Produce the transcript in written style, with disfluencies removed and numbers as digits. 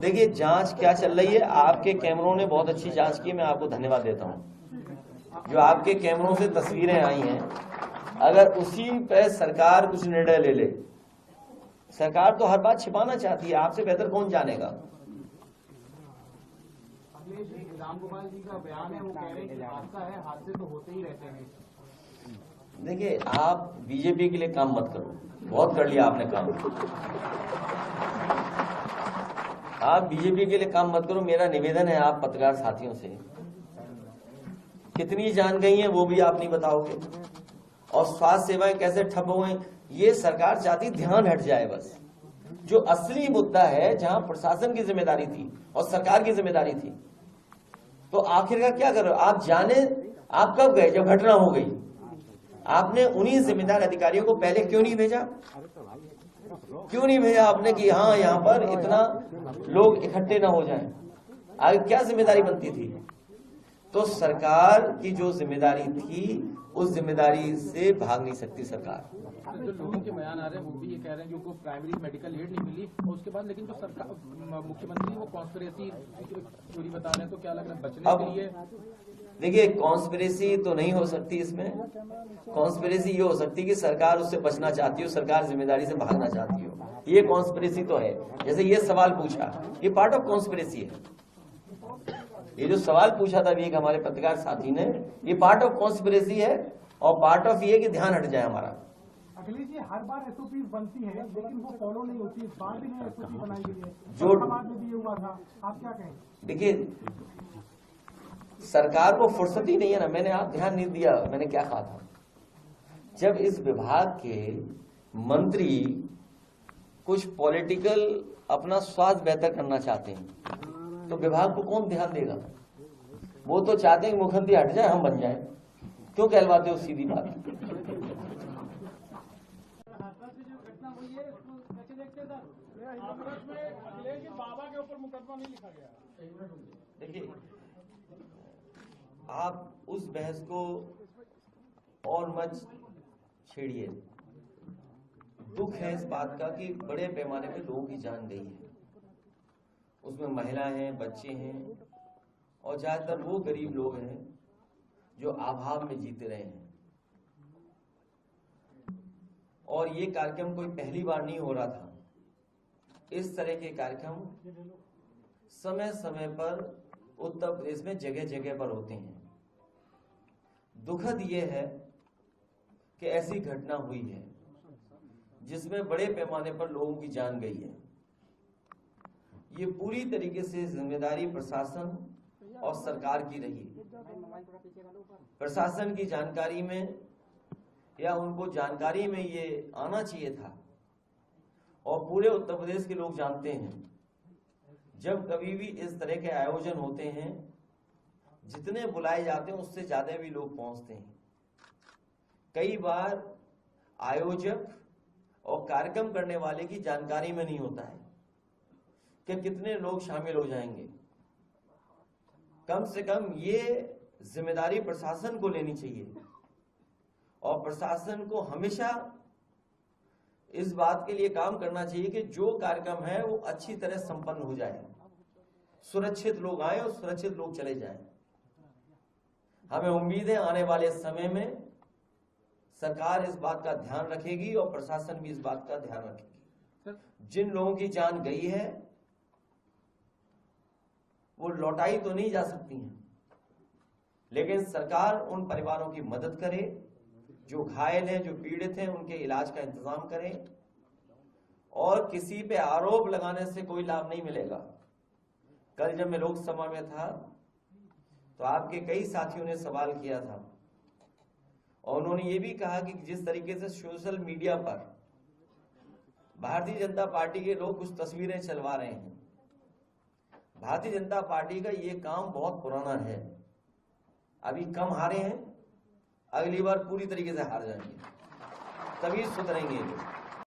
देखिए जांच क्या चल रही है, आपके कैमरों ने बहुत अच्छी जांच की, मैं आपको धन्यवाद देता हूं। जो आपके कैमरों से तस्वीरें आई हैं, अगर उसी पे सरकार कुछ निर्णय ले ले, सरकार तो हर बात छिपाना चाहती है, आपसे बेहतर कौन जानेगा। रामगोपाल जी का बयान है, वो कह रहे हैं कि हादसा है, हादसे तो होते ही रहते हैं। देखिए आप बीजेपी के लिए काम मत करो, बहुत कर लिया आपने काम। आप बीजेपी के लिए काम मत करो। मेरा निवेदन है आप पत्रकार साथियों से, कितनी जान गई हैं वो भी आप नहीं बताओगे, और स्वास्थ्य सेवाएं कैसे ठप हो गई, ये सरकार चाहती ध्यान हट जाए। बस जो असली मुद्दा है, जहां प्रशासन की जिम्मेदारी थी और सरकार की जिम्मेदारी थी, तो आखिरकार क्या कर रहे हो आप। जाने आप कब गए, जब घटना हो गई। आपने उन्हीं जिम्मेदार अधिकारियों को पहले क्यों नहीं भेजा, क्यों नहीं भेजा आपने कि हाँ यहाँ पर इतना लोग इकट्ठे ना हो जाएं। आगे क्या जिम्मेदारी बनती थी। तो सरकार की जो जिम्मेदारी थी, उस जिम्मेदारी से भाग नहीं सकती सरकार। जो लोगों के बयान आ रहे हैं वो भी ये कह रहे हैं कि उनको प्राइमरी मेडिकल एड नहीं मिली, और उसके बाद लेकिन जो सरकार मुख्यमंत्री वो कॉन्स्पिरेसी चोरी बता रहे हैं, तो क्या लग रहा है बचने के लिए। देखिए कॉन्स्पिरेसी तो नहीं हो सकती, इसमें कॉन्स्पिरेसी ये हो सकती कि सरकार उससे बचना चाहती हो, सरकार जिम्मेदारी से भागना चाहती हो, ये कॉन्स्पिरेसी तो है। जैसे ये सवाल पूछा, ये पार्ट ऑफ कॉन्स्पिरेसी है। ये जो सवाल पूछा था एक हमारे पत्रकार साथी ने, ये पार्ट ऑफ कॉन्स्पिरेसी है, और पार्ट ऑफ ये कि ध्यान हट जाए हमारा। अखिलेश जी, हर बार एसओपी बनती है लेकिन वो फॉलो नहीं होती, इस बार भी नहीं एसओपी बनाई गई है, जो समाज में भी ये हुआ था, आप क्या कहें। देखिए सरकार को फुर्सत ही नहीं है ना, मैंने आप ध्यान नहीं दिया मैंने क्या कहा था। जब इस विभाग के मंत्री कुछ पॉलिटिकल अपना स्वास्थ्य बेहतर करना चाहते हैं, तो विभाग को कौन ध्यान देगा। वो तो चाहते हैं मुख्यमंत्री हट जाए, हम बन जाए। क्यों कहलवाते हो सीधी बात। बाबा के ऊपर मुकदमा नहीं लिखा गया। देखिए आप उस बहस को और मत छेड़िए। दुख है इस बात का कि बड़े पैमाने पे लोगों की जान गई है, उसमें महिलाएं हैं, बच्चे हैं, और ज्यादातर वो गरीब लोग हैं जो अभाव में जीते रहे हैं। और ये कार्यक्रम कोई पहली बार नहीं हो रहा था। इस तरह के कार्यक्रम समय समय पर उत्तर प्रदेश में जगह जगह पर होते हैं। दुखद ये है कि ऐसी घटना हुई है जिसमें बड़े पैमाने पर लोगों की जान गई है। ये पूरी तरीके से जिम्मेदारी प्रशासन और सरकार की रही। प्रशासन की जानकारी में या उनको जानकारी में ये आना चाहिए था, और पूरे उत्तर प्रदेश के लोग जानते हैं जब कभी भी इस तरह के आयोजन होते हैं, जितने बुलाए जाते हैं उससे ज्यादा भी लोग पहुंचते हैं। कई बार आयोजक और कार्यक्रम करने वाले की जानकारी में नहीं होता है कि कितने लोग शामिल हो जाएंगे। कम से कम ये जिम्मेदारी प्रशासन को लेनी चाहिए, और प्रशासन को हमेशा इस बात के लिए काम करना चाहिए कि जो कार्यक्रम है वो अच्छी तरह संपन्न हो जाए, सुरक्षित लोग आए और सुरक्षित लोग चले जाएं। हमें उम्मीद है आने वाले समय में सरकार इस बात का ध्यान रखेगी और प्रशासन भी इस बात का ध्यान रखेगी। जिन लोगों की जान गई है वो लौटाई तो नहीं जा सकती हैं, लेकिन सरकार उन परिवारों की मदद करे, जो घायल हैं, जो पीड़ित हैं, उनके इलाज का इंतजाम करें। और किसी पे आरोप लगाने से कोई लाभ नहीं मिलेगा। कल जब मैं लोकसभा में था तो आपके कई साथियों ने सवाल किया था, और उन्होंने ये भी कहा कि जिस तरीके से सोशल मीडिया पर भारतीय जनता पार्टी के लोग कुछ तस्वीरें चलवा रहे हैं, भारतीय जनता पार्टी का ये काम बहुत पुराना है। अभी कम हारे हैं, अगली बार पूरी तरीके से हार जाएंगे, तभी सुधरेंगे।